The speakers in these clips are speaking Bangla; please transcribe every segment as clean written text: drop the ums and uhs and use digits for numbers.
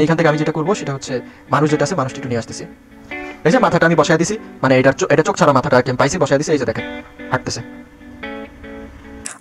এইখান থেকে আমি যেটা করবো সেটা হচ্ছে মানুষ যেটা আছে মানুষটা একটু নিয়ে আসতেছি। এই যে মাথাটা আমি বসায় দিছি, মানে এটা চোখ ছাড়া মাথাটা আমি পাইছি বসায় দিছি। এই যে দেখেন হাঁটতেছে।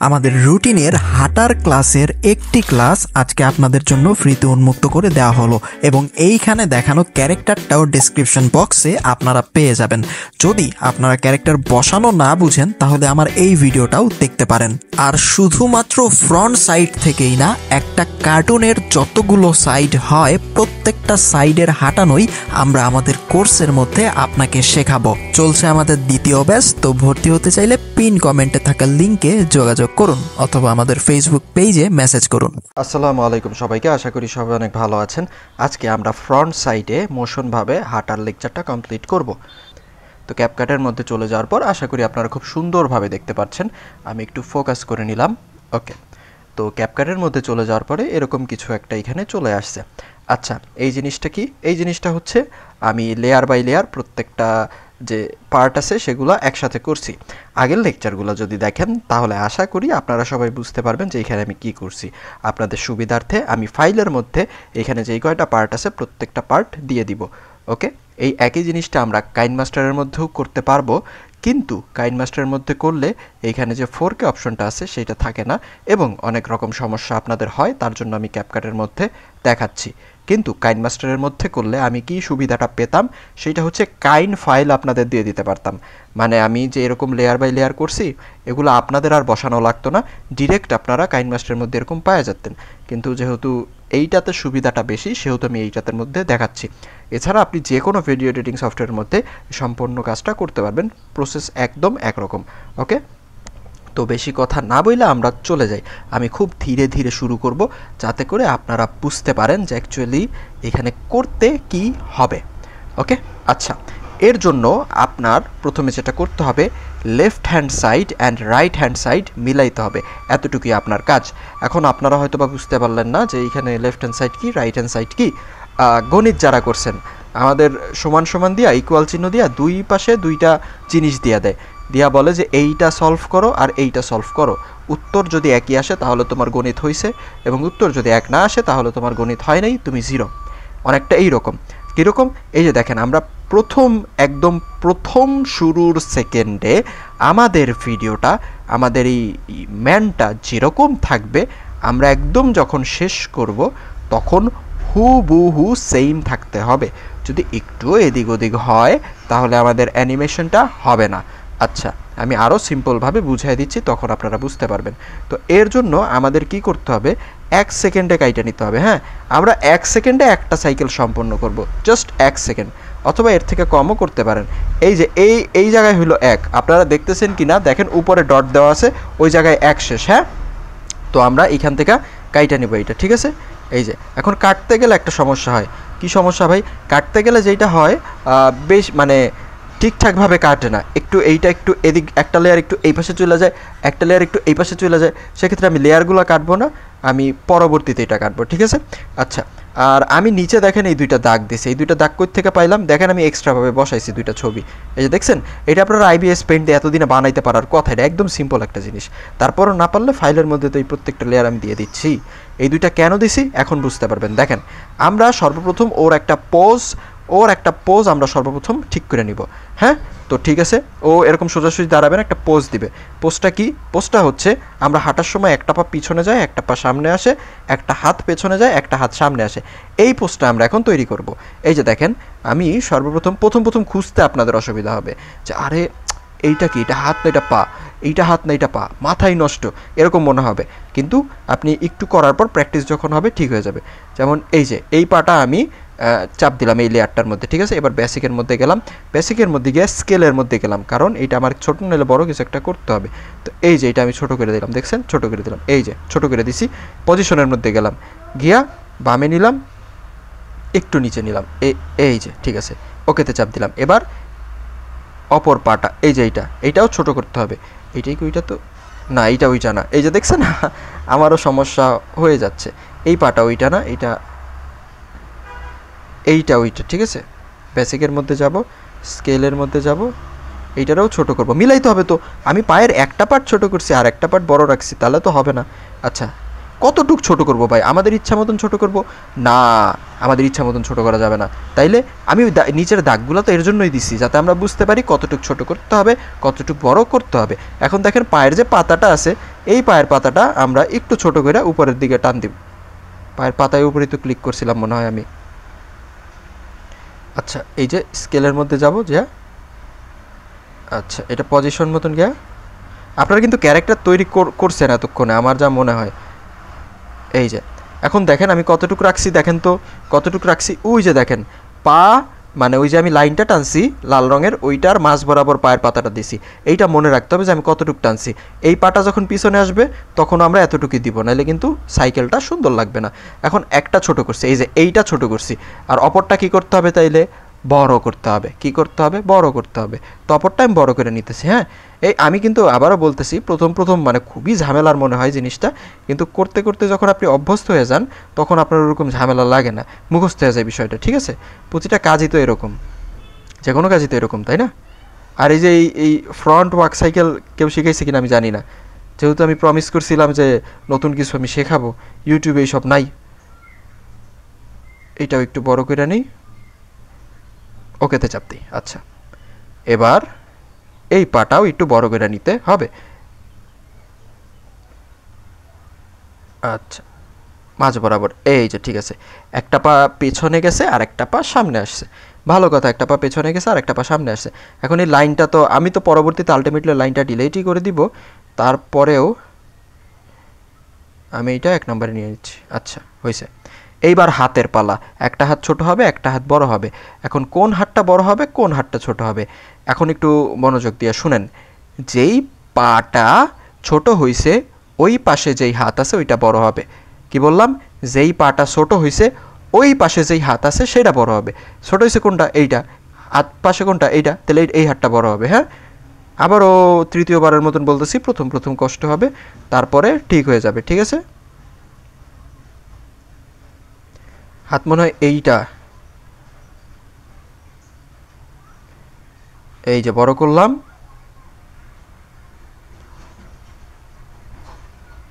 আমাদের রুটিনের হাঁটার ক্লাসের একটি ক্লাস আজকে আপনাদের জন্য ফ্রিতে উন্মুক্ত করে দেওয়া হলো এবং এইখানে দেখানো ক্যারেক্টারটাও ডেসক্রিপশন বক্সে আপনারা পেয়ে যাবেন। যদি আপনারা ক্যারেক্টার বসানো না বুঝেন তাহলে আমার এই ভিডিওটাও দেখতে পারেন। আর শুধুমাত্র ফ্রন্ট সাইড থেকেই না, একটা কার্টুনের যতগুলো সাইড হয় প্রত্যেকটা সাইডের হাঁটানোই আমরা আমাদের কোর্সের মধ্যে আপনাকে শেখাবো। চলছে আমাদের দ্বিতীয় ব্যাচ, তো ভর্তি হতে চাইলে পিন কমেন্টে থাকা লিঙ্কে যোগাযোগ করুন অথবা আমাদের ফেসবুক পেজে মেসেজ করুন। আসসালামু আলাইকুম সবাইকে, আশা করি সবাই অনেক ভালো আছেন। আজকে আমরা ফ্রন্ট সাইডে মোশনভাবে হাঁটার লেকচারটা কমপ্লিট করব। তো ক্যাপকাটের মধ্যে চলে যাওয়ার পর আশা করি আপনারা খুব সুন্দরভাবে দেখতে পাচ্ছেন। আমি একটু ফোকাস করে নিলাম। ওকে, তো ক্যাপকাটের মধ্যে চলে যাওয়ার পরে এরকম কিছু একটা এখানে চলে আসছে। আচ্ছা, এই জিনিসটা কি? এই জিনিসটা হচ্ছে আমি লেয়ার বাই লেয়ার প্রত্যেকটা যে পার্ট আছে সেগুলো একসাথে করছি। আগের লেকচারগুলো যদি দেখেন তাহলে আশা করি আপনারা সবাই বুঝতে পারবেন যে এখানে আমি কি করছি। আপনাদের সুবিধার্থে আমি ফাইলের মধ্যে এখানে যেই কয়টা পার্ট আছে প্রত্যেকটা পার্ট দিয়ে দিব। ওকে, এই একই জিনিসটা আমরা কাইনমাস্টারের মধ্যেও করতে পারবো, কিন্তু কাইনমাস্টারের মধ্যে করলে এইখানে যে 4K অপশনটা আছে সেটা থাকে না এবং অনেক রকম সমস্যা আপনাদের হয়। তার জন্য আমি ক্যাপকাটের মধ্যে দেখাচ্ছি। কিন্তু কাইনমাস্টারের মধ্যে করলে আমি কি সুবিধাটা পেতাম সেটা হচ্ছে কাইন ফাইল আপনাদের দিয়ে দিতে পারতাম। মানে আমি যে এরকম লেয়ার বাই লেয়ার করছি এগুলো আপনাদের আর বসানো লাগতো না, ডিরেক্ট আপনারা কাইনমাস্টারের মধ্যে এরকম পাওয়া যেতেন। কিন্তু যেহেতু এইটাতে সুবিধাটা বেশি সেহেতু আমি এইটাতে মধ্যে দেখাচ্ছি। এছাড়া আপনি যে কোনো ভিডিও এডিটিং সফটওয়্যারের মধ্যে সম্পূর্ণ কাজটা করতে পারবেন, প্রসেস একদম একরকম। ওকে, তো বেশি কথা না বইলে আমরা চলে যাই। আমি খুব ধীরে ধীরে শুরু করব যাতে করে আপনারা বুঝতে পারেন যে অ্যাকচুয়ালি এখানে করতে কি হবে। ওকে, আচ্ছা, এর জন্য আপনার প্রথমে যেটা করতে হবে left hand side and right hand side মিলাইতে হবে। এতটুকুই আপনার কাজ। এখন আপনারা হয়তো বা বুঝতে পারলেন না যে এইখানে লেফট হ্যান্ড সাইড কি রাইট হ্যান্ড সাইড কি। গণিত যারা করছেন আমাদের সমান সমান দিয়া ইকুয়াল চিহ্ন দিয়া দুই পাশে দুইটা জিনিস দিয়া বলে যে এইটা সলভ করো আর এইটা সলভ করো। উত্তর যদি একই আসে তাহলে তোমার গণিত হয়েছে, এবং উত্তর যদি এক না আসে তাহলে তোমার গণিত হয় নাই, তুমি জিরো। অনেকটা এইরকম। কীরকম? এই যে দেখেন, আমরা একদম প্রথম শুরুর সেকেন্ডে আমাদের ভিডিওটা, আমাদের এই ম্যানটা যেরকম থাকবে, আমরা একদম যখন শেষ করব তখন হুবহু সেম থাকতে হবে। যদি একটু এদিক ওদিক হয় তাহলে আমাদের অ্যানিমেশনটা হবে না। আচ্ছা, আমি আরও সিম্পলভাবে বুঝিয়ে দিচ্ছি, তখন আপনারা বুঝতে পারবেন। তো এর জন্য আমাদের কি করতে হবে, 1 সেকেন্ডে কাইটা নিতে হবে। হ্যাঁ, আমরা 1 সেকেন্ডে একটা সাইকেল সম্পন্ন করব, জাস্ট 1 সেকেন্ড, অথবা এর থেকে কমও করতে পারেন। এই যে এই জায়গায় হলো 1, আপনারা দেখতেছেন কি না দেখেন, উপরে ডট দেওয়া আছে, ওই জায়গায় 1 শেষ। হ্যাঁ, তো আমরা এখান থেকে কাইটা নিব এইটা, ঠিক আছে? এই যে এখন কাটতে গেলে একটা সমস্যা হয়। কি সমস্যা ভাই? কাটতে গেলে যেটা হয় বেশ মানে ঠিকঠাকভাবে কাটে না। এইটা একটু এদিক, একটা লেয়ার একটু এই পাশে চলে যায়, একটা লেয়ার একটু এই পাশে চলে যায়। সেক্ষেত্রে আমি লেয়ারগুলো কাটবো না, আমি পরবর্তীতে এটা কাটবো, ঠিক আছে? আচ্ছা, আর আমি নিচে দেখেন এই দুইটা দাগ দিছি। এই দুইটা দাগ কই থেকে পাইলাম দেখেন, আমি এক্সট্রাভাবে বসাইছি দুইটা ছবি। এই যে দেখছেন, এটা আপনারা IBS পেইন্ট দিয়ে এতদিনে বানাইতে পারার কথা। এটা একদম সিম্পল একটা জিনিস। তারপরও না পারলে ফাইলের মধ্যে তো এই প্রত্যেকটা লেয়ার আমি দিয়ে দিচ্ছি। এই দুইটা কেন দিছি এখন বুঝতে পারবেন। দেখেন, আমরা সর্বপ্রথম ওর একটা পোজ আমরা সর্বপ্রথম ঠিক করে নিব। হ্যাঁ, তো ঠিক আছে, ও এরকম সোজাসুজি দাঁড়াবে না, একটা পোজ দিবে। পোজটা কি? পোজটা হচ্ছে আমরা হাঁটার সময় একটা পা পিছনে যায়, একটা পা সামনে আসে, একটা হাত পেছনে যায়, একটা হাত সামনে আসে। এই পোজটা আমরা এখন তৈরি করব। এই যে দেখেন, আমি সর্বপ্রথম প্রথম খুঁজতে আপনাদের অসুবিধা হবে যে আরে এইটা কি, এটা হাত না এটা পা, এইটা হাত না এটা পা, মাথায় নষ্ট, এরকম মনে হবে। কিন্তু আপনি একটু করার পর প্র্যাকটিস যখন হবে ঠিক হয়ে যাবে। যেমন এই যে এই পাটা আমি চাপ দিলাম এই লেয়ারটার মধ্যে, ঠিক আছে? এবার বেসিকের মধ্যে গেলাম, বেসিকের মধ্যে গিয়ে স্কেলের মধ্যে গেলাম, কারণ এইটা আমার ছোট নিলে বড় কিছু একটা করতে হবে। তো এই যে এটা আমি ছোট করে দিলাম, দেখছেন? ছোট করে দিলাম, এই যে ছোট করে দিছি। পজিশনের মধ্যে গেলাম, গিয়া বামে নিলাম, একটু নিচে নিলাম, এই যে ঠিক আছে, ওকেতে চাপ দিলাম। এবার অপর পাটা, এই যে এইটাও ছোট করতে হবে। এইটাই কি ওইটা? তো না, এইটা ওইটা না। এই যে দেখছেন না, আমারও সমস্যা হয়ে যাচ্ছে। এই পাটা ওইটা না, এইটা ওইটা, ঠিক আছে? বেসিকের মধ্যে যাব, স্কেলের মধ্যে যাব, এইটারও ছোট করব, মিলাইতে হবে। তো আমি পায়ের একটা পার্ট ছোট করছি আর একটা পার্ট বড় রাখছি, তাহলে তো হবে না। আচ্ছা, কতটুক ছোট করব ভাই? আমাদের ইচ্ছা মতন ছোট করব না, আমাদের ইচ্ছা মতন ছোটো করা যাবে না। তাইলে আমি নিচের দাগগুলো তো এর জন্যই দিছি, যাতে আমরা বুঝতে পারি কতটুকু ছোটো করতে হবে, কতটুকু বড় করতে হবে। এখন দেখেন পায়ের যে পাতাটা আছে, এই পায়ের পাতাটা আমরা একটু ছোটো করে উপরের দিকে টান দিব। পায়ের পাতায় উপরে তো ক্লিক করছিলাম মনে হয় আমি। আচ্ছা, এই যে স্কেলের মধ্যে যাব যে, আচ্ছা এটা পজিশন মতন গিয়া আপনারা কিন্তু ক্যারেক্টার তৈরি করছেন এতক্ষণে আমার যা মনে হয়। এই যে এখন দেখেন আমি কতটুকু রাখছি, দেখেন তো কতটুকু রাখছি। ওই যে দেখেন পা, মানে ওই যে আমি লাইনটা টানছি লাল রঙের, ওইটার মাঝ বরাবর পায়ের পাতাটা দিছি। এইটা মনে রাখতে হবে যে আমি কতটুকু টানছি। এই পাটা যখন পিছনে আসবে তখন আমরা এতটুকুই দিব, নাহলে কিন্তু সাইকেলটা সুন্দর লাগবে না। এখন একটা ছোট করছি, এই যে এইটা ছোট করছি, আর অপরটা কি করতে হবে তাইলে বড় করতে হবে। কি করতে হবে? বড় করতে হবে। তো অপরটা আমি বড় করে নিতেছি। হ্যাঁ, এই আমি কিন্তু আবারও বলতেছি, প্রথম মানে খুবই ঝামেলার মনে হয় জিনিসটা, কিন্তু করতে করতে যখন আপনি অভ্যস্ত হয়ে যান তখন আপনার ওরকম ঝামেলা লাগে না, মুখস্থ হয়ে যায় বিষয়টা। ঠিক আছে, প্রতিটা কাজই তো এরকম, যে কোনো কাজই তো এরকম, তাই না? আর এই যে এই ফ্রন্ট ওয়াক সাইকেল কেউ শিখাইছে কিনা আমি জানি না, যেহেতু আমি প্রমিস করছিলাম যে নতুন কিছু আমি শেখাবো, ইউটিউবে এইসব নাই। এইটাও একটু বড় করে নিই, ওকেতে চাপ দিই। আচ্ছা, এবার এই পাটাও একটু বড় করে নিতে হবে। আচ্ছা, মাঝ বরাবর, এই যে ঠিক আছে, একটা পা পেছনে গেছে আর একটা পা সামনে আসছে। ভালো কথা, একটা পা পেছনে গেছে আর একটা পা সামনে আসছে। এখন এই লাইনটা তো আমি তো পরবর্তীতে আলটিমেটলি লাইনটা ডিলেটই করে দিব, তারপরেও আমি এটা 1 নম্বরে নিয়ে নিচ্ছি। আচ্ছা, হয়েছে। এইবার হাতের পালা, একটা হাত ছোট হবে, একটা হাত বড় হবে। এখন কোন হাতটা বড় হবে, কোন হাতটা ছোট হবে, এখন একটু মনোযোগ দিয়ে শুনেন। যেই পাটা ছোট হইছে ওই পাশে যেই হাত আছে ওইটা বড় হবে। কি বললাম? যেই পাটা ছোট হইছে ওই পাশে যেই হাত আছে সেটা বড় হবে। ছোট হইছে কোনটা? এইটা। হাত পাশে কোনটা? এইটা। তাহলে এই হাতটা বড় হবে। হ্যাঁ, আবারও তৃতীয়বারের মতন বলতেছি, প্রথম কষ্ট হবে, তারপরে ঠিক হয়ে যাবে। ঠিক আছে, হাত মনে হয় এইটা, এই যে বড় করলাম।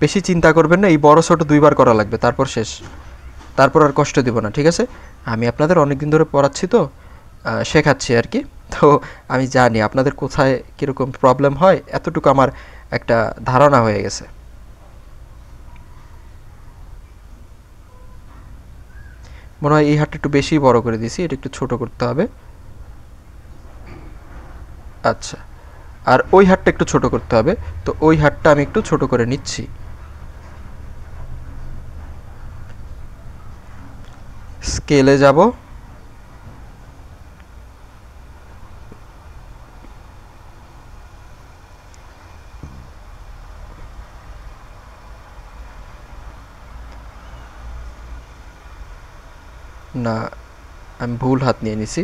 বেশি চিন্তা করবেন না, এই বড় ছোট 2বার করা লাগবে, তারপর শেষ, তারপর আর কষ্ট দিব না। ঠিক আছে, আমি আপনাদের অনেক দিন ধরে পড়াচ্ছি তো, শেখাচ্ছি আর কি, তো আমি জানি আপনাদের কোথায় কীরকম প্রবলেম হয়, এতটুকু আমার একটা ধারণা হয়ে গেছে। মনে হয় এই হাতটা একটু বেশি বড় করে দিছি, এটা একটু ছোট করতে হবে। আচ্ছা, আর ওই হাতটা একটু ছোট করতে হবে, তো ওই হাতটা আমি একটু ছোট করে নিচ্ছি। স্কেলে যাব, না আমি ভুল হাত নিয়ে নিছি।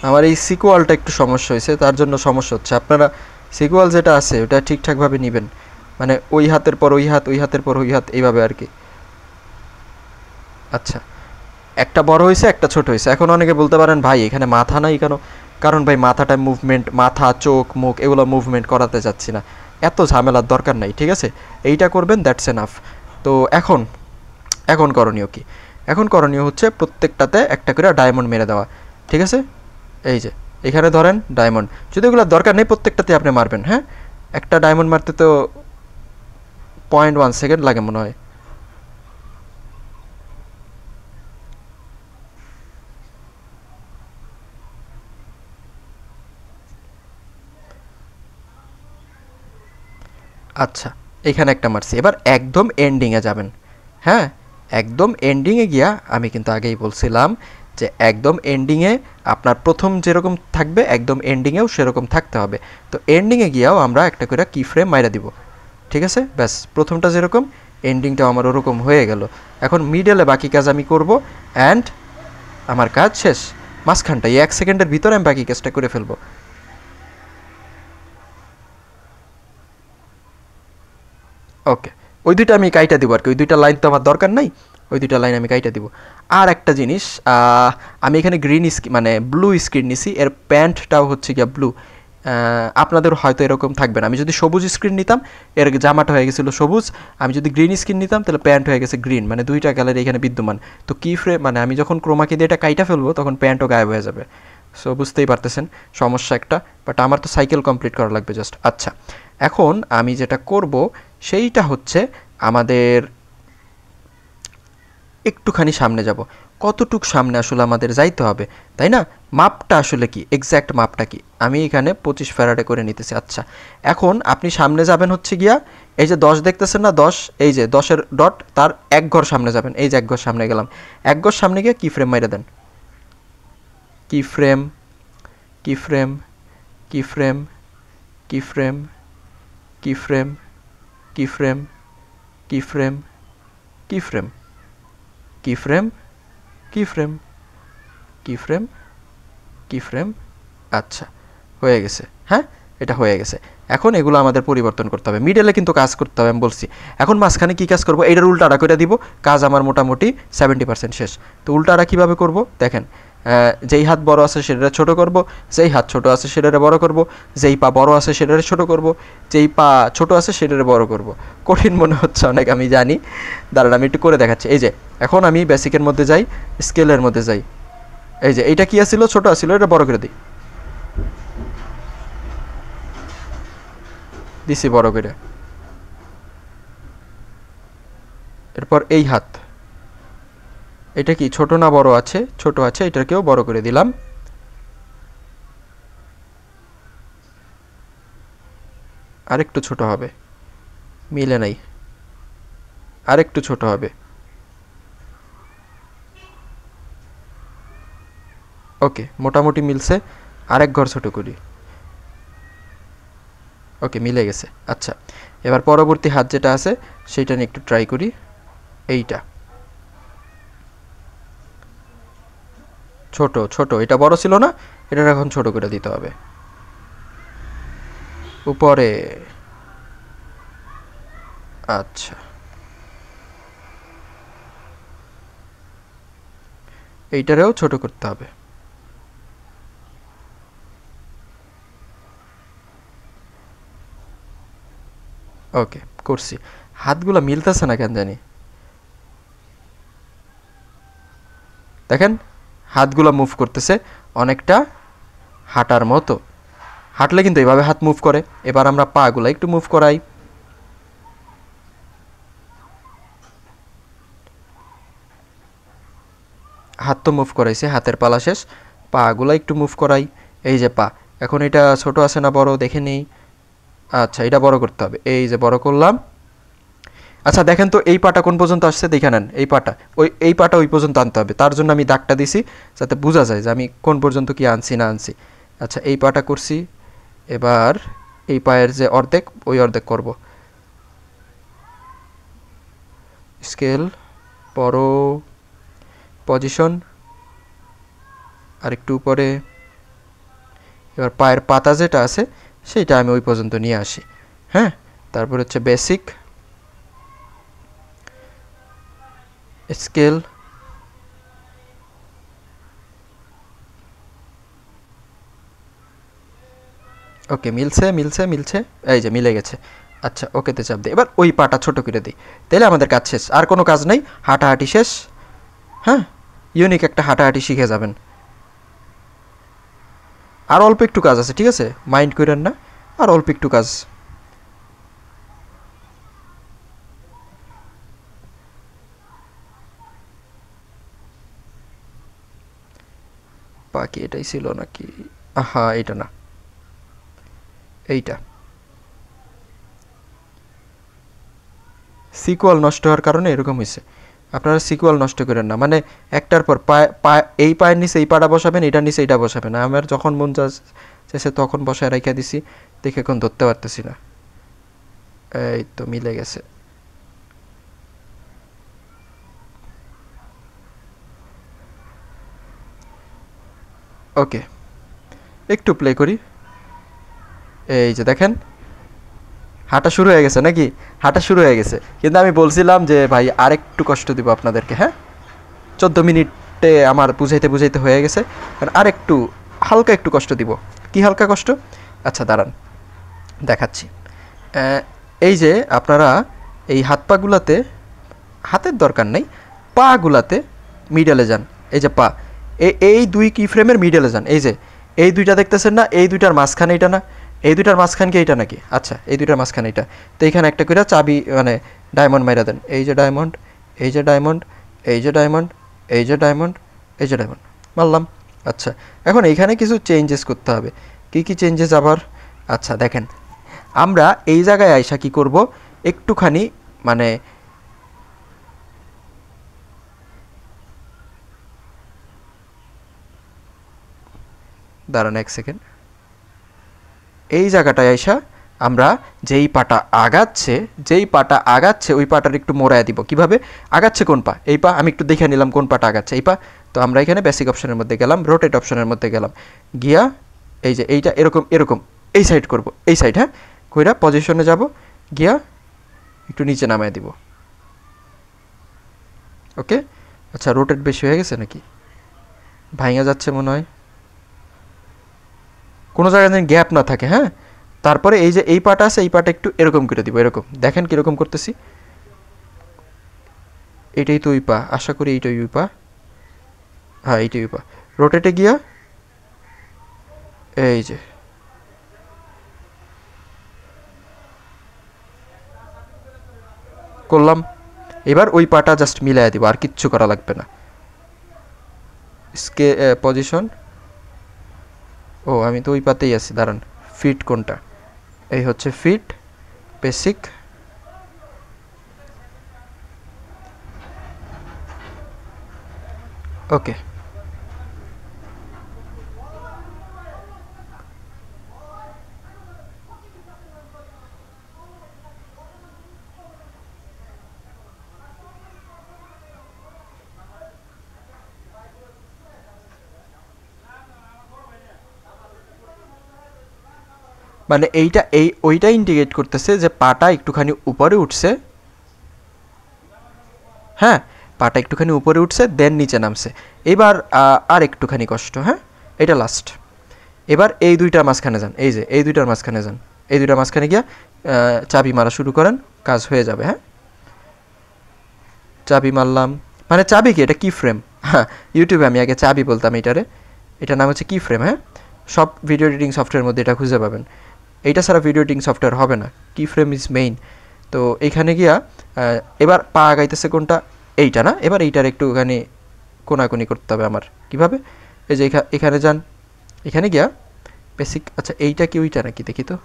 আমার এই সিকুয়ালটা একটু সমস্যা হয়েছে, তার জন্য সমস্যা হচ্ছে। আপনারা সিকুয়াল যেটা আছে ওটা ঠিকঠাকভাবে নেবেন, মানে ওই হাতের পর ওই হাত, ওই হাতের পর ওই হাত, এইভাবে আর কি। আচ্ছা, একটা বড় হয়েছে একটা ছোট হয়েছে। এখন অনেকে বলতে পারেন ভাই এখানে মাথা নাই কেন? কারণ ভাই মাথাটা মুভমেন্ট, মাথা চোখ মুখ এগুলো মুভমেন্ট করাতে যাচ্ছি না, এত ঝামেলার দরকার নাই। ঠিক আছে, এইটা করবেন, দ্যাটস এনাফ। তো এখন করণীয় কি? এখন করণীয় হচ্ছে প্রত্যেকটাতে একটা করে ডায়মন্ড মেরে দেওয়া। ঠিক আছে, এই যে এখানে ধরেন ডায়মন্ড, যদি ওগুলো দরকার নেই প্রত্যেকটাতে আপনি মারবেন। হ্যাঁ, একটা ডায়মন্ড মারতে তো 0.1 সেকেন্ড লাগে মনে হয়। আচ্ছা, এখানে একটা মারছি, এবার একদম এন্ডিংয়ে যাবেন। হ্যাঁ, একদম এন্ডিংয়ে গিয়া আমি কিন্তু আগেই বলছিলাম যে একদম এন্ডিংয়ে আপনার প্রথম যেরকম থাকবে একদম এন্ডিংয়েও সেরকম থাকতে হবে। তো এন্ডিংয়ে গিয়াও আমরা একটা করে কি ফ্রেম মাইরা দিব। ঠিক আছে, ব্যাস প্রথমটা যেরকম এন্ডিংটাও আমার ওরকম হয়ে গেল। এখন মিডলে বাকি কাজ আমি করব, অ্যান্ড আমার কাজ শেষ। মাঝখানটা এই 1 সেকেন্ডের ভিতরে আমি বাকি কাজটা করে ফেলবো। ওকে, ওই দুইটা আমি কাইটা দিব আর কি, ওই দুইটা লাইন তো আমার দরকার নাই, ওই দুইটা লাইন আমি কাইটা দিব। আর একটা জিনিস, আমি এখানে গ্রিন মানে ব্লু স্ক্রিন নিছি, এর প্যান্টটাও হচ্ছে গিয়া ব্লু। আপনাদের হয়তো এরকম থাকবে না। আমি যদি সবুজ স্ক্রিন নিতাম, এর জামাটা হয়ে গেছিলো সবুজ। আমি যদি গ্রিন স্ক্রিন নিতাম, তাহলে প্যান্ট হয়ে গেছে গ্রিন, মানে দুইটা কালার এখানে বিদ্যমান। তো কি ফ্রেম, মানে আমি যখন ক্রোমাকে দিয়ে এটা কাইটা ফেলবো, তখন প্যান্টও গায়েব হয়ে যাবে। সো বুঝতেই পারতেছেন সমস্যা একটা, বাট আমার তো সাইকেল কমপ্লিট করা লাগবে জাস্ট। আচ্ছা, এখন আমি যেটা করব সেইটা হচ্ছে আমাদের একটুখানি সামনে যাব। কতটুক সামনে আসলে আমাদের যাইতে হবে, তাই না? মাপটা আসলে কি, এক্স্যাক্ট মাপটা কি, আমি এখানে 25 ফ্যারাডে করে নিতেছি। আচ্ছা, এখন আপনি সামনে যাবেন হচ্ছে গিয়া, এই যে 10 দেখতেছেন না, 10, এই যে 10-এর ডট, তার এক ঘর সামনে যাবেন। এই যে এক ঘর সামনে গেলাম, এক ঘর সামনে গিয়ে কি ফ্রেম মাইরে দেন। কি ফ্রেম, কি ফ্রেম, কি ফ্রেম, কি ফ্রেম, কি ফ্রেম, কি ফ্রেম, কি ফ্রেম, কি ফ্রেম, কি ফ্রেম, কি ফ্রেম, কি ফ্রেম, কি ফ্রেম। আচ্ছা, হয়ে গেছে। হ্যাঁ, এটা হয়ে গেছে। এখন এগুলো আমাদের পরিবর্তন করতে হবে, মিডলে কিন্তু কাজ করতে হবে, আমি বলছি। এখন মাঝখানে কী কাজ করবো, এইটার উল্টাটা করে দিব, কাজ আমার মোটামুটি 70% শেষ। তো উল্টাটা কীভাবে করব দেখেন, যেই হাত বড় আছে সেটারে ছোট করব, যেই হাত ছোট আছে সেটারে বড় করব, যেই পা বড় আছে সেটারে ছোট করব, যেই পা ছোট আছে সেটারে বড় করব। কঠিন মনে হচ্ছে অনেক, আমি জানি, দাঁড়ান আমি একটু করে দেখাচ্ছি। এই যে এখন আমি বেসিকের মধ্যে যাই, স্কেলের মধ্যে যাই, এই যে এইটা কি আছিল, ছোট আছিল, এটা বড় করে দিই, দিছি বড় করে। এরপর এই হাত, এটা কি ছোট না বড় আছে, ছোট আছে, এটাকেও বড় করে দিলাম। আরেকটু ছোট হবে, মিলে নাই, আরেকটু ছোট হবে। ওকে, মোটামুটি মিলছে, আরেক ঘর ছোট করি। ওকে, মিলে গেছে। আচ্ছা, এবার পরবর্তী হাত যেটা আছে সেইটা নিয়ে একটু ট্রাই করি। এইটা ছোট, ছোট, এটা বড় ছিল না, এটা এখন ছোট করে দিতে হবে উপরে। আচ্ছা, এইটারেও ছোট করতে হবে। ওকে, করছি। হাতগুলো মিলতেছে না কেন জানি, দেখেন হাতগুলো মুভ করতেছে অনেকটা হাঁটার মতো। হাঁটলে কিন্তু এইভাবে হাত মুভ করে। এবার আমরা পাগুলো একটু মুভ করাই। হাত তো মুভ করাইছে, হাতের পালা শেষ, পাগুলো একটু মুভ করাই। এই যে পা, এখন এটা ছোট আছে না বড় দেখে নেই। আচ্ছা, এটা বড় করতে হবে, এই যে বড় করলাম। আচ্ছা দেখেন তো এই পাটা কোন পর্যন্ত আসছে, দেখে নেন। এই পাটা, এই পাটা ওই পর্যন্ত আনতে হবে, তার জন্য আমি দাগটা দিছি যাতে বোঝা যায় যে আমি কোন পর্যন্ত কি আনছি না আনছি। আচ্ছা, এই পাটা করছি, এবার এই পায়ের যে অর্ধেক, ওই অর্ধেক করব। স্কেল, বড়, পজিশন, আর একটু উপরে। এবার পায়ের পাতা যেটা আছে সেইটা আমি ওই পর্যন্ত নিয়ে আসি। হ্যাঁ, তারপর হচ্ছে বেসিক, স্কেল, ওকে, মিলছে মিলছে মিলছে, এই যে মিলে গেছে। আচ্ছা, ওকেতে চাপ দিই, এবার ওই পাটা ছোট করে দিই, তাহলে আমাদের কাজ শেষ, আর কোনো কাজ নেই, হাঁটাহাঁটি শেষ। হ্যাঁ, ইউনিক একটা হাঁটাহাঁটি শিখে যাবেন। আর অল্প একটু কাজ আছে, ঠিক আছে, মাইন্ড করেন না, আর অল্প একটু কাজ। বাকি এটাই ছিল নাকি? হ্যাঁ, এইটা না, এইটা। সিকুয়াল নষ্ট হওয়ার কারণে এরকম হয়েছে। আপনারা সিকুয়াল নষ্ট করেন না, মানে একটার পর এই পায়ের নিচে এই পাটা বসাবেন, এটার নিচে এইটা বসাবেন। আমার যখন মন চাইছে তখন বসায় রেখে দিছি, দেখে এখন ধরতে পারতেছি না। এই তো মিলে গেছে। ওকে, একটু প্লে করি। এই যে দেখেন হাঁটা শুরু হয়ে গেছে নাকি, হাঁটা শুরু হয়ে গেছে। কিন্তু আমি বলছিলাম যে ভাই আরেকটু কষ্ট দিব আপনাদেরকে। হ্যাঁ, 14 মিনিটে আমার বুঝাইতে বুঝাইতে হয়ে গেছে, আর একটু হালকা একটু কষ্ট দিব। কি হালকা কষ্ট, আচ্ছা দাঁড়ান, দেখাচ্ছি। এই যে আপনারা এই হাত পাগুলাতে, হাতের দরকার নেই, পাগুলাতে মিডলে যান। এই যে পা, এই দুই কি ফ্রেমের মিডলে যান। এই যে এই দুইটা দেখতেছেন না, এই দুইটার মাঝখানে এটা না, এই দুইটার মাঝখান কি এইটা নাকি? আচ্ছা, এই দুইটার মাঝখানে এটা। তো এইখানে একটা করে চাবি মানে ডায়মন্ড মাইরা দেন। এই যে ডায়মন্ড, এই যে ডায়মন্ড, এই যে ডায়মন্ড, এই যে ডায়মন্ড, এই যে ডায়মন্ড মারলাম। আচ্ছা, এখন এইখানে কিছু চেঞ্জেস করতে হবে। কি কি চেঞ্জেস আবার? আচ্ছা দেখেন, আমরা এই জায়গায় আইসা কি করব, একটুখানি মানে দাঁড়ান এক সেকেন্ড, এই জায়গাটায় আইসা আমরা যেই পাটা আগাচ্ছে ওই পাটার একটু মোড়ায় দিব। কিভাবে আগাচ্ছে? কোন পা? এই পা। আমি একটু দেখে নিলাম কোন পাটা আগাচ্ছে, এই পা। তো আমরা এখানে বেসিক অপশনের মধ্যে গেলাম, রোটেট অপশনের মধ্যে গেলাম, গিয়া এই যে এইটা এরকম এরকম এই সাইড করব, এই সাইড, হ্যাঁ, কইরা পজিশনে যাব, গিয়া একটু নিচে নামায় দিব। ওকে। আচ্ছা, রোটেট বেশি হয়ে গেছে নাকি? ভাঙা যাচ্ছে মনে হয়, কোনো জায়গায় যেন গ্যাপ না থাকে। হ্যাঁ, তারপরে এই যে এই পাটা আছে, এই পাটা একটু এরকম করে দিব, এরকম। দেখেন কীরকম করতেছি, এটাই তো ওই পা, আশা করি এইটাই ওই পা। হ্যাঁ, এইটাই ওই পা। রোটেটে গিয়া এই যে করলাম। এবার ওই পাটা জাস্ট মিলাই দিব, আর কিচ্ছু করা লাগবে না। পজিশন, ও আমি তো ওই পাতেই আছি, দাঁড়ান। ফিট কোনটা? এই হচ্ছে ফিট, বেসিক। ওকে, মানে এইটা ওইটা ইন্ডিকেট করতেছে যে পাটা একটুখানি উপরে উঠছে। হ্যাঁ, পাটা একটুখানি উপরে উঠছে, দেন নিচে নামছে। এবার আর একটুখানি কষ্ট। হ্যাঁ, এটা লাস্ট। এবার এই দুইটার মাঝখানে যান, এই যে এই দুইটার মাঝখানে যান, এই দুইটার মাঝখানে গিয়া চাবি মারা শুরু করেন, কাজ হয়ে যাবে। হ্যাঁ, চাবি মারলাম, মানে চাবি কি? এটা কি ফ্রেম। হ্যাঁ, ইউটিউবে আমি আগে চাবি বলতাম এটারে, এটার নাম হচ্ছে কি ফ্রেম। হ্যাঁ, সব ভিডিও এডিটিং সফটওয়্যারের মধ্যে এটা খুঁজে পাবেন। এইটা ছাড়া ভিডিও এডিটিং সফটওয়্যার হবে না, কি ফ্রেম ইজ মেইন। তো এইখানে গিয়া এবার পা আগাইতেছে কোনটা? এইটা না, এবার এইটার একটুখানি কোনাকুনি করতে হবে আমার। কিভাবে? এই যে এখানে যান, এখানে গিয়া বেসিক। আচ্ছা, এইটা কি ওইটা নাকি? দেখি তো,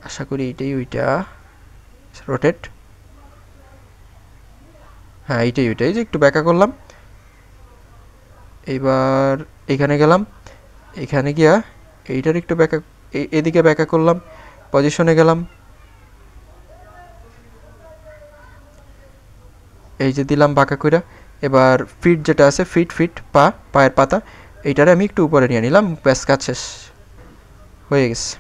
আশা করি এইটাই ওইটা। রোটেট, হ্যাঁ এইটাই ওইটাই। যে একটু ব্যাকা করলাম, এইবার এখানে গেলাম, এখানে গিয়া এইটার একটু ব্যাকা, এদিকে ব্যাকা করলাম, পজিশনে গেলাম, এই যে দিলাম বাঁকা কইরা। এবার ফিট যেটা আছে, ফিট পা, পায়ের পাতা, এইটারে আমি একটু উপরে নিয়ে নিলাম, ব্যাস কাজ শেষ হয়ে গেছে।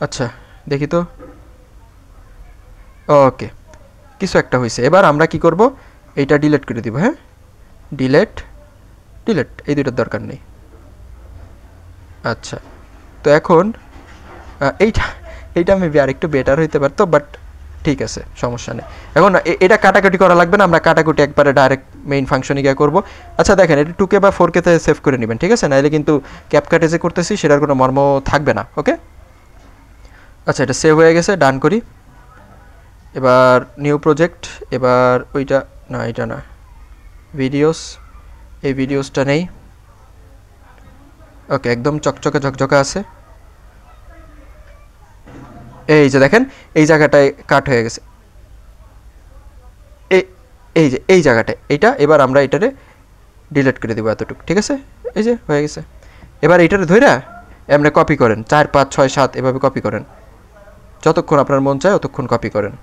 আচ্ছা দেখি তো, ওকে, কিছু একটা হয়েছে। এবার আমরা কি করব, এইটা ডিলিট করে দিব। হ্যাঁ, ডিলেট, এই দুইটার দরকার নেই। আচ্ছা, তো এখন এইটা এইটা মেবি আর একটু বেটার হইতে পারতো, বাট ঠিক আছে, সমস্যা নেই। এখন এটা কাটাকাটি করা লাগবে না, আমরা কাটাকুটি একবারে ডাইরেক্ট মেইন ফাংশনে গিয়ে করবো। আচ্ছা দেখেন, এটা 2K বা 4K তে সেভ করে নেবেন, ঠিক আছে? নাহলে কিন্তু ক্যাপকাটে যে করতেছি সেটার কোনো মর্ম থাকবে না। ওকে, আচ্ছা এটা সেভ হয়ে গেছে, ডান করি। এবার নিউ প্রজেক্ট, এবার ওইটা না, এটা না, ভিডিওস, এই ভিডিওসটা নেই। ওকে, একদম চকচকে ঝকঝকে আছে। এই যে দেখেন, এই জায়গাটায় কাট হয়ে গেছে, এই যে এই জায়গাটায় এইটা। এবার আমরা এটারে ডিলিট করে দেবো এতটুকু, ঠিক আছে? এই যে হয়ে গেছে। এবার এইটারে ধইরা এমনি কপি করেন, 4 5 6 7 এভাবে কপি করেন, যতক্ষণ আপনার মন চায় ততক্ষণ কপি করেন।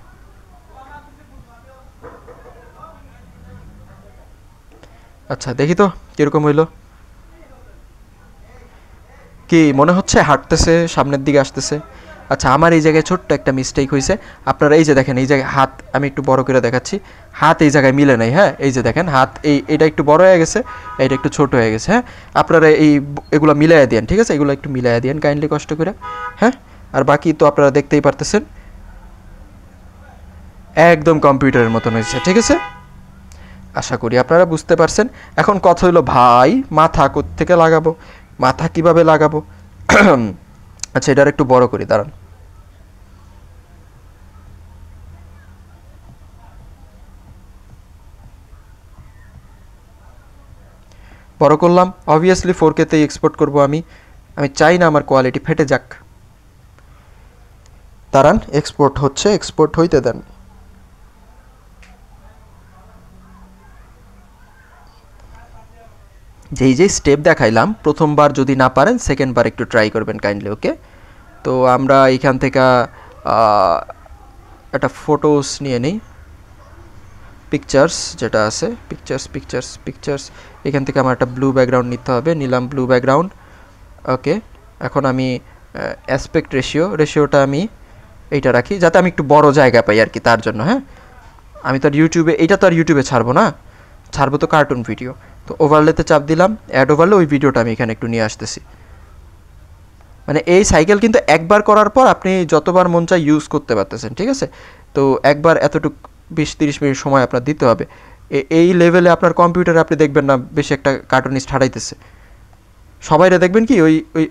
আচ্ছা দেখি তো কীরকম হইলো। কি মনে হচ্ছে হাঁটতেছে, সামনের দিকে আসতেছে? আচ্ছা, আমার এই জায়গায় ছোট্ট একটা মিস্টেক হয়েছে। আপনারা এই যে দেখেন, এই জায়গায় হাত আমি একটু বড় করে দেখাচ্ছি, হাত এই জায়গায় মিলে নাই। হ্যাঁ, এই যে দেখেন হাত এটা একটু বড় হয়ে গেছে, এটা একটু ছোট হয়ে গেছে। হ্যাঁ, আপনারা এগুলো মিলাইয়া দেন, ঠিক আছে? এগুলো একটু মিলাইয়া দেন কাইন্ডলি, কষ্ট করে। হ্যাঁ, আর বাকি তো আপনারা দেখতেই পারতেছেন, একদম কম্পিউটারের মতন হয়েছে, ঠিক আছে? আশা করি আপনারা বুঝতে পারছেন। এখন কথা হলো ভাই, মাথা কোত্থেকে লাগাবো, মাথা কিভাবে লাগাবো? আচ্ছা, এটার একটু বড় করি, দাঁড়ান। বড় করলাম, অবভিয়াসলি 4K তেই এক্সপোর্ট করব আমি চাই না আমার কোয়ালিটি ফেটে যাক। দাঁড়ান, এক্সপোর্ট হচ্ছে, এক্সপোর্ট হইতে দেন। যেই স্টেপ দেখাইলাম, প্রথমবার যদি না পারেন সেকেন্ড বার একটু ট্রাই করবেন কাইন্ডলি, ওকে? তো আমরা এইখান থেকে একটা ফটোস নিয়ে নিই, পিকচার্স যেটা আছে, পিকচার্স। এখান থেকে আমার একটা ব্লু ব্যাকগ্রাউন্ড নিতে হবে, নিলাম ব্লু ব্যাকগ্রাউন্ড। ওকে, এখন আমি অ্যাসপেক্ট রেশিওটা আমি এইটা রাখি, যাতে আমি একটু বড় জায়গা পাই আর কি, তার জন্য। হ্যাঁ, আমি তো আর এইটা তো আর ইউটিউবে ছাড়বো না, ছাড়বো তো কার্টুন ভিডিও। তো ওভারলেতে চাপ দিলাম, অ্যাড ওভারলে, ওই ভিডিওটা আমি এখানে একটু নিয়ে আসতেছি। মানে এই সাইকেল কিন্তু একবার করার পর আপনি যতবার মন চায় ইউজ করতে পারতেছেন, ঠিক আছে? তো একবার এতটুকু 20-30 মিনিট সময় আপনার দিতে হবে। এই লেভেলে আপনার কম্পিউটারে আপনি দেখবেন না বেশি একটা কার্টুনিস্ট হাঁটাইতেছে, সবাইরা দেখবেন কি ওই ওই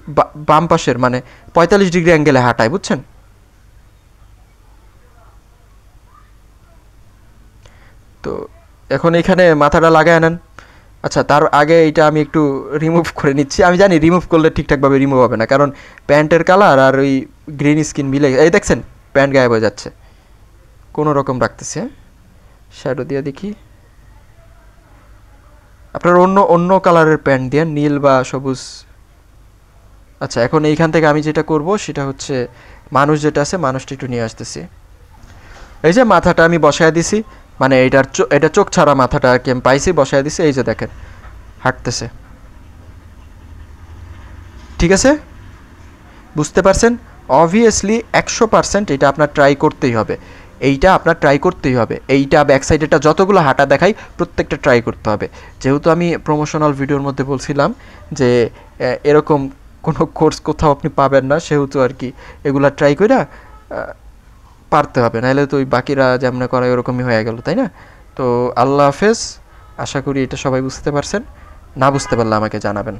বাম পাশের মানে 45 ডিগ্রি অ্যাঙ্গেলে হাঁটায়, বুঝছেন? তো এখন এখানে মাথাটা লাগায় নেন। আচ্ছা, তার আগে এইটা আমি একটু রিমুভ করে নিচ্ছি। আমি জানি রিমুভ করলে ঠিকঠাকভাবে রিমুভ হবে না, কারণ প্যান্টের কালার আর ওই গ্রিন স্কিন মিলে, এই দেখছেন প্যান্ট গায়েব হয়ে যাচ্ছে। কোনো রকম রাখতেছে, শ্যাডো দিয়ে দেখি। আপনার অন্য কালারের প্যান্ট দিয়ে, নীল বা সবুজ। আচ্ছা, এখন এইখান থেকে আমি যেটা করব সেটা হচ্ছে মানুষ যেটা আছে, মানুষটা একটু নিয়ে আসতেছি। এই যে মাথাটা আমি বসায় দিছি, মানে এটা চোখ ছাড়া মাথাটা আর কি আমি পাইছি, বসায় দিছি। এই যে দেখেন হাঁটতেছে, ঠিক আছে? বুঝতে পারছেন? অবভিয়াসলি 100% এটা আপনার ট্রাই করতেই হবে, এইটা ব্যাক সাইডেটা যতগুলো হাঁটা দেখাই প্রত্যেকটা ট্রাই করতে হবে। যেহেতু আমি প্রমোশনাল ভিডিওর মধ্যে বলছিলাম যে এরকম কোনো কোর্স কোথাও আপনি পাবেন না, সেহেতু আর কি এগুলা ট্রাই করে পারতে হবে, নাহলে তো ওই বাকিরা যেমন করা ওরকমই হয়ে গেল, তাই না? তো আল্লাহ হাফেজ, আশা করি এটা সবাই বুঝতে পারছেন। না বুঝতে পারলে আমাকে জানাবেন।